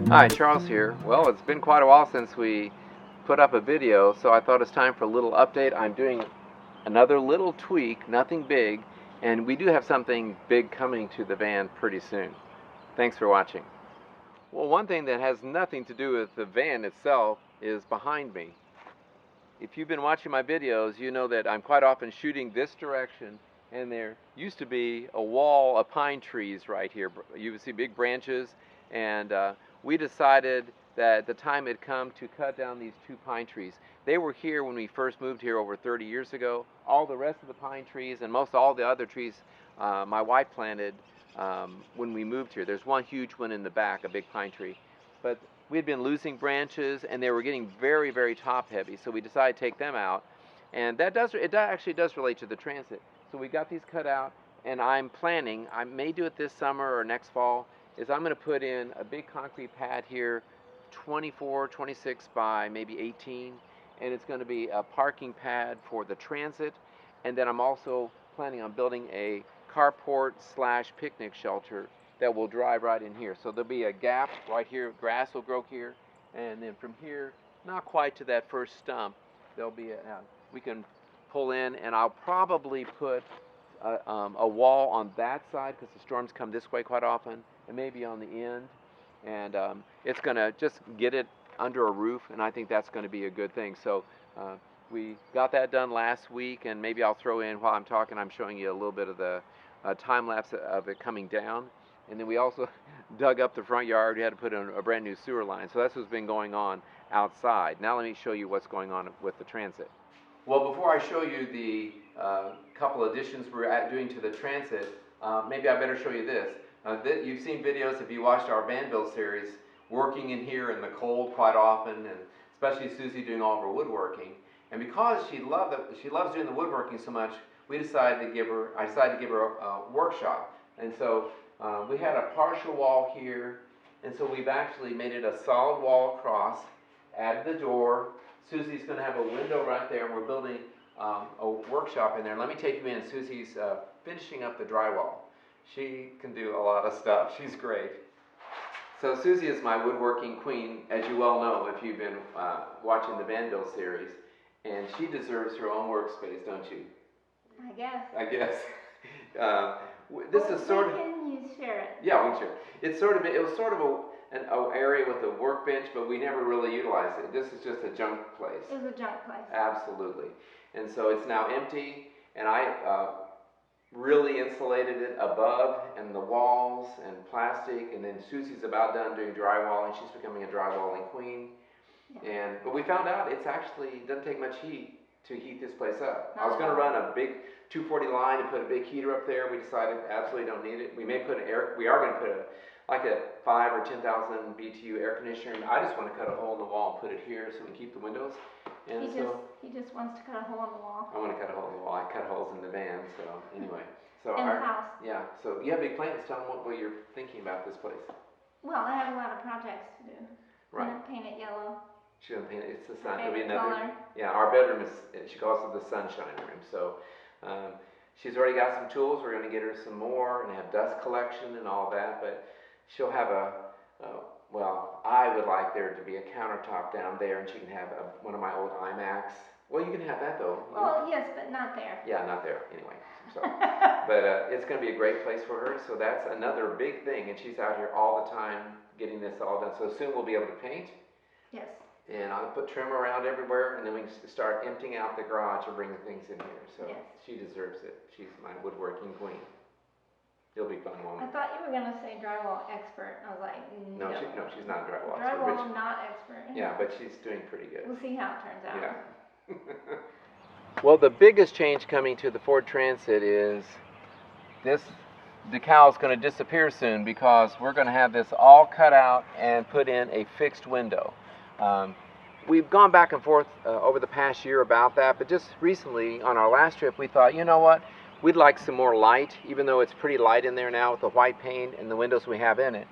Hi, Charles here. Well, it's been quite a while since we put up a video, so I thought it's time for a little update. I'm doing another little tweak, nothing big, and we do have something big coming to the van pretty soon. Thanks for watching. Well, one thing that has nothing to do with the van itself is behind me. If you've been watching my videos, you know that I'm quite often shooting this direction, and there used to be a wall of pine trees right here. You would see big branches, and we decided that the time had come to cut down these two pine trees. They were here when we first moved here over 30 years ago. All the rest of the pine trees and most all the other trees my wife planted when we moved here. There's one huge one in the back, a big pine tree. But we had been losing branches and they were getting very, very top heavy, so we decided to take them out. And that actually does relate to the transit. So we got these cut out, and I'm planning, I may do it this summer or next fall, is I'm going to put in a big concrete pad here, 24, 26 by maybe 18, and it's going to be a parking pad for the transit, and then I'm also planning on building a carport / picnic shelter that will drive right in here. So there'll be a gap right here, grass will grow here, and then from here, not quite to that first stump, there'll be we can pull in, and I'll probably put a wall on that side because the storms come this way quite often, and maybe on the end, and it's going to just get it under a roof, and I think that's going to be a good thing. So we got that done last week, and maybe I'll throw in, while I'm talking, I'm showing you a little bit of the time lapse of it coming down. And then we also dug up the front yard. We had to put in a brand new sewer line. So that's what's been going on outside. Now let me show you what's going on with the transit. Well, before I show you the couple additions we're doing to the transit, maybe I better show you this. You've seen videos, if you watched our van build series, working in here in the cold quite often, and especially Susie doing all of her woodworking. And because she loves doing the woodworking so much, I decided to give her a workshop. And so we had a partial wall here, and so we've actually made it a solid wall across, added the door. Susie's going to have a window right there, and we're building a workshop in there. Let me take you in. Susie's finishing up the drywall. She can do a lot of stuff. She's great. So Susie is my woodworking queen, as you well know if you've been watching the van build series, and she deserves her own workspace, don't you? I guess. I guess. This is sort of. Can you share it? Yeah, we can share it. It was sort of an area with a workbench, but we never really utilized it. This is just a junk place. It was a junk place. Absolutely. And so it's now empty, and I really insulated it above and the walls and plastic, and then Susie's about done doing drywalling. She's becoming a drywalling queen. Yeah. But we found out it doesn't take much heat to heat this place up. I was going to run a big 240 line and put a big heater up there. We decided absolutely don't need it. We may put we are going to put a 5 or 10,000 BTU air conditioner. And I just want to cut a hole in the wall and put it here so we keep the windows. And he just wants to cut a hole in the wall. I want to cut a hole in the wall. I cut holes in the van. So anyway, in the house. Yeah. So you have big plans. Tell them what you're thinking about this place. Well, I have a lot of projects to do. Right. I'm going to paint it yellow. She's going to paint it. It's the sun. It'll be another color. Yeah, our bedroom she calls it the sunshine room. So she's already got some tools. We're going to get her some more and have dust collection and all that. But she'll have well, I would like there to be a countertop down there, and she can have one of my old iMacs. Well, you can have that though. Well, yes, but not there. Yeah, not there. Anyway, so but it's going to be a great place for her. So that's another big thing, and she's out here all the time getting this all done. So soon we'll be able to paint. Yes. And I'll put trim around everywhere, and then we can start emptying out the garage and bring the things in here. So yes. She deserves it. She's my woodworking queen. It'll be fun, won't it? I thought you were going to say drywall expert. I was like, no. No, she's not a drywall expert. Drywall not expert. Yeah, but she's doing prety good. We'll see how it turns out. Yeah. Well, the biggest change coming to the Ford Transit is this decal is going to disappear soon because we're going to have this all cut out and put in a fixed window. We've gone back and forth over the past year about that, but just recently on our last trip we thought, you know what, we'd like some more light, even though it's pretty light in there now with the white paint and the windows we have in it.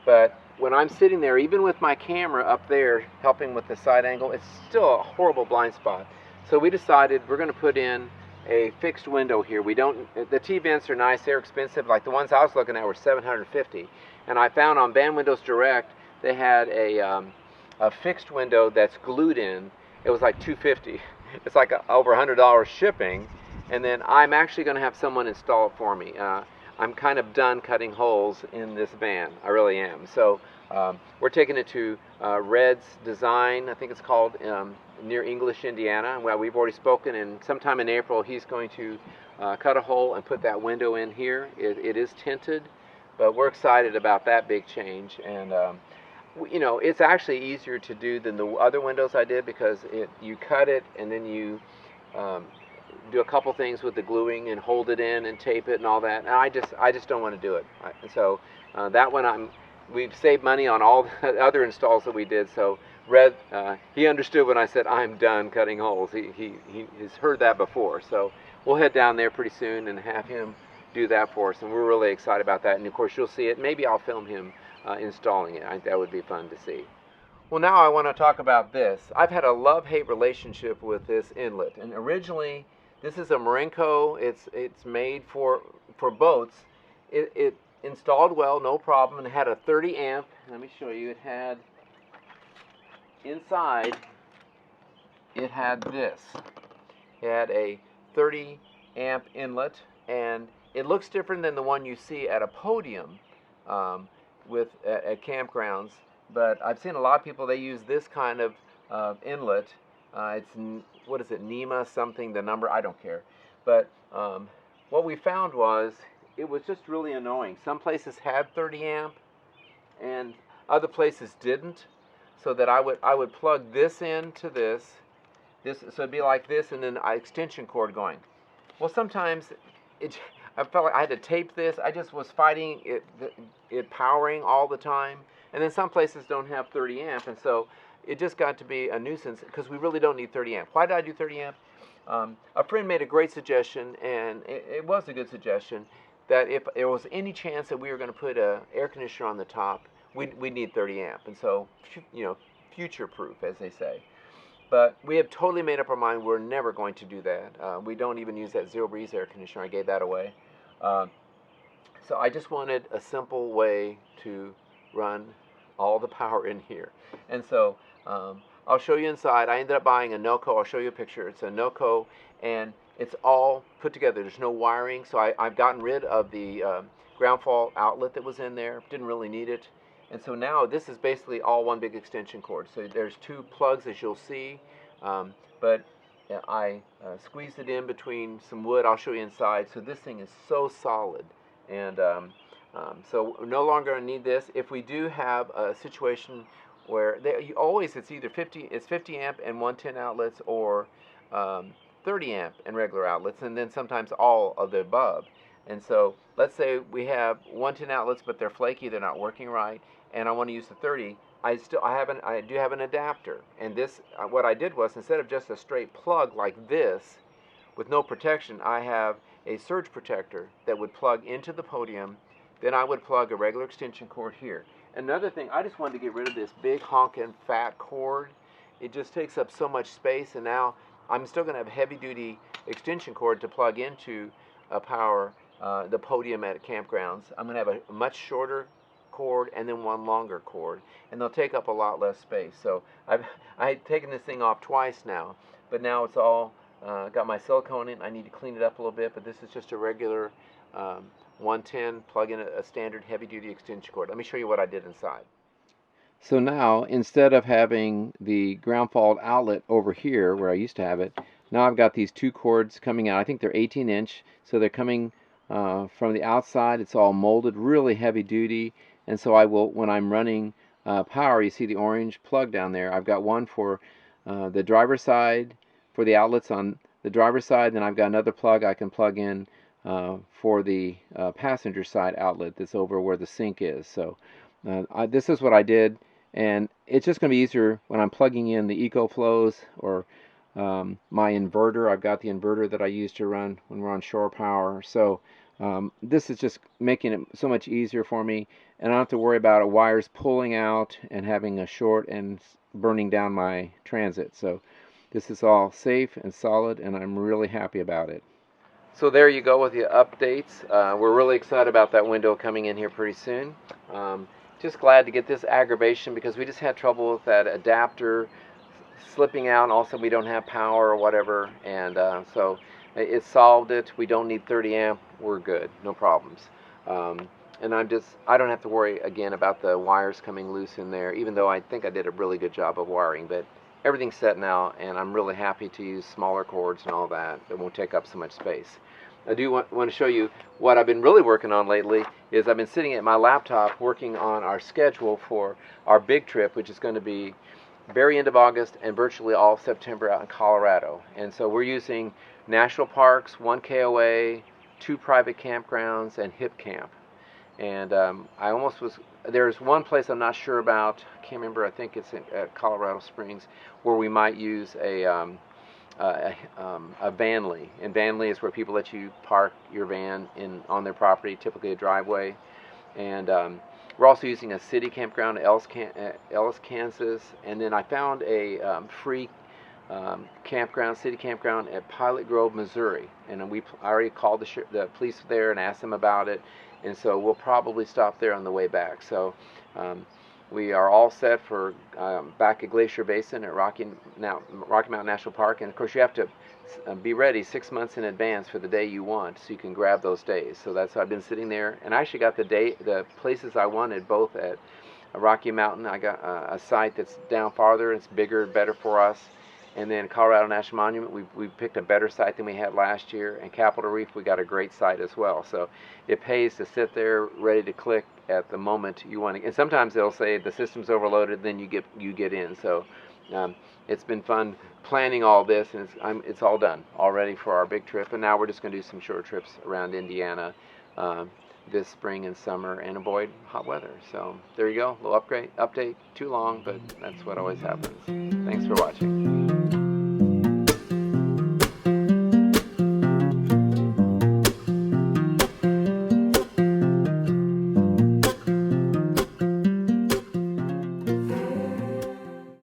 But when I'm sitting there, even with my camera up there helping with the side angle, it's still a horrible blind spot. So we decided we're going to put in a fixed window here. The T-vents are nice, they're expensive. Like the ones I was looking at were $750. And I found on Van Windows Direct they had a fixed window that's glued in. It was like $250. It's like over $100 shipping, and then I'm actually going to have someone install it for me. I'm kind of done cutting holes in this van. I really am. So we're taking it to Red's Design, I think it's called, near English, Indiana. Well, we've already spoken, and sometime in April he's going to cut a hole and put that window in here. It is tinted, but we're excited about that big change. And you know, it's actually easier to do than the other windows I did, because you cut it and then you do a couple things with the gluing and hold it in and tape it and all that. And I just don't want to do it. So that one we've saved money on all the other installs that we did. So Red, he understood when I said I'm done cutting holes. He's heard that before. So we'll head down there pretty soon and have him do that for us. And we're really excited about that. And of course you'll see it. Maybe I'll film him installing it. I think that would be fun to see. Well, now I want to talk about this. I've had a love-hate relationship with this inlet, and originally this is a Marenco. It's made for boats. It installed well, no problem, and it had a 30 amp. Let me show you. It had inside. It had this. It had a 30 amp inlet, and it looks different than the one you see at a podium. At campgrounds, but I've seen a lot of people, they use this kind of inlet. It's, what is it, NEMA something, the number, I don't care. But what we found was it was just really annoying. Some places had 30 amp and other places didn't, so that I would plug this into this, so it'd be like this, and then an extension cord going. Well, sometimes I felt like I had to tape this. I just was fighting it powering all the time. And then some places don't have 30 amp, and so it just got to be a nuisance, because we really don't need 30 amp. Why did I do 30 amp? A friend made a great suggestion, and it was a good suggestion, that if there was any chance that we were going to put an air conditioner on the top, we'd need 30 amp. And so, you know, future-proof, as they say. But we have totally made up our mind we're never going to do that. We don't even use that Zero Breeze air conditioner. I gave that away. So I just wanted a simple way to run all the power in here. And so I'll show you inside. I ended up buying a Noco. I'll show you a picture. It's a Noco, and it's all put together. There's no wiring. So I've gotten rid of the ground fault outlet that was in there. Didn't really need it. And so now this is basically all one big extension cord. So there's two plugs, as you'll see, but I squeezed it in between some wood. I'll show you inside. So this thing is so solid, and so we're no longer going to need this. If we do have a situation where it's either 50 amp and 110 outlets, or 30 amp and regular outlets, and then sometimes all of the above. And so let's say we have 110 outlets, but they're flaky, they're not working right, and I want to use the 30. I do have an adapter, and this, what I did was, instead of just a straight plug like this with no protection, I have a surge protector that would plug into the podium. Then I would plug a regular extension cord here. Another thing, I just wanted to get rid of this big honking fat cord. It just takes up so much space, and now I'm still going to have heavy-duty extension cord to plug into power the podium at campgrounds. I'm going to have a much shorter cord and then one longer cord, and they'll take up a lot less space. So I've taken this thing off twice now, but now it's all got my silicone in. I need to clean it up a little bit, but this is just a regular 110, plug in a standard heavy-duty extension cord. Let me show you what I did inside. So now, instead of having the ground fault outlet over here where I used to have it, now I've got these two cords coming out. I think they're 18-inch, so they're coming from the outside. It's all molded, really heavy-duty, and so I will, when I'm running power, you see the orange plug down there. I've got one for the driver's side, for the outlets on the driver's side, then I've got another plug I can plug in for the passenger side outlet that's over where the sink is. So this is what I did, and it's just going to be easier when I'm plugging in the Ecoflows or my inverter. I've got the inverter that I use to run when we're on shore power. So this is just making it so much easier for me, and I don't have to worry about wires pulling out and having a short and burning down my transit. So this is all safe and solid, and I'm really happy about it. So there you go with the updates. We're really excited about that window coming in here pretty soon. just glad to get this aggravation because we just had trouble with that adapter slipping out, and also we don't have power or whatever, and so it solved it. We don't need 30 amp. We're good, no problems. And I don't have to worry again about the wires coming loose in there, even though I think I did a really good job of wiring. But everything's set now, and I'm really happy to use smaller cords and all that. It won't take up so much space. I do want to show you what I've been really working on lately. Is I've been sitting at my laptop working on our schedule for our big trip, which is going to be very end of August and virtually all of September out in Colorado. And so we're using national parks, 1 KOA, 2 private campgrounds, and HIP camp. And there's one place I'm not sure about, I can't remember, I think it's at Colorado Springs, where we might use a vanley. And vanley is where people let you park your van on their property, typically a driveway. And we're also using a city campground at Ellis, Kansas. And then I found a free city campground at Pilot Grove, Missouri. And I already called the police there and asked them about it. And so we'll probably stop there on the way back. So we are all set for back at Glacier Basin at Rocky Mountain National Park. And of course you have to be ready 6 months in advance for the day you want, so you can grab those days. So that's why I've been sitting there, and I actually got the places I wanted both at Rocky Mountain. I got a site that's down farther, it's bigger, better for us. And then Colorado National Monument, we picked a better site than we had last year. And Capitol Reef, we got a great site as well. So it pays to sit there ready to click at the moment you want to. And sometimes they'll say the system's overloaded, then you get in. So it's been fun planning all this, and it's all done, all ready for our big trip. And now we're just going to do some short trips around Indiana this spring and summer and avoid hot weather. So there you go, a little update. Too long, but that's what always happens. Thanks for watching.